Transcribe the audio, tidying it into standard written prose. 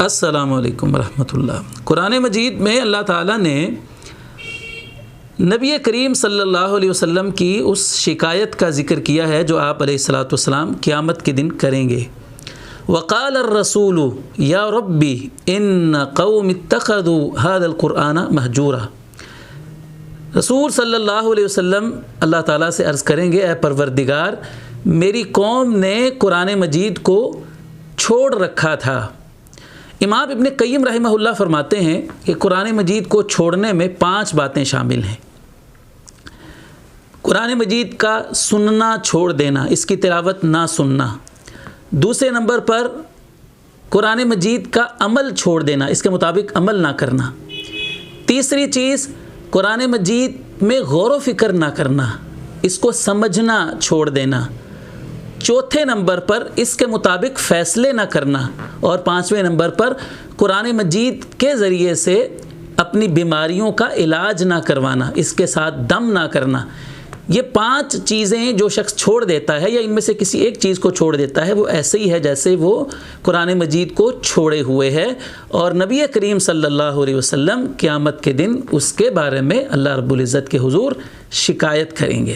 السلام علیکم ورحمۃ اللہ۔ قرآن مجید میں اللہ تعالیٰ نے نبی کریم صلی اللہ علیہ وسلم کی اس شکایت کا ذکر کیا ہے جو آپ علیہ الصلاۃ والسلام قیامت کے دن کریں گے۔ وقال الرسول یا ربی ان قوم اتخذوا هذا القرآن مہجورا۔ رسول صلی اللہ علیہ وسلم اللہ تعالیٰ سے عرض کریں گے، اے پروردگار میری قوم نے قرآن مجید کو چھوڑ رکھا تھا۔ امام ابن قیم رحمہ اللہ فرماتے ہیں کہ قرآن مجید کو چھوڑنے میں 5 باتیں شامل ہیں۔ قرآن مجید کا سننا چھوڑ دینا، اس کی تلاوت نہ سننا۔ دوسرے نمبر پر قرآن مجید کا عمل چھوڑ دینا، اس کے مطابق عمل نہ کرنا۔ تیسری چیز قرآن مجید میں غور و فکر نہ کرنا، اس کو سمجھنا چھوڑ دینا۔ چوتھے نمبر پر اس کے مطابق فیصلے نہ کرنا، اور 5ویں نمبر پر قرآن مجید کے ذریعے سے اپنی بیماریوں کا علاج نہ کروانا، اس کے ساتھ دم نہ کرنا۔ یہ 5 چیزیں جو شخص چھوڑ دیتا ہے یا ان میں سے کسی ایک چیز کو چھوڑ دیتا ہے وہ ایسے ہی ہے جیسے وہ قرآن مجید کو چھوڑے ہوئے ہے، اور نبی کریم صلی اللہ علیہ وسلم قیامت کے دن اس کے بارے میں اللہ رب العزت کے حضور شکایت کریں گے۔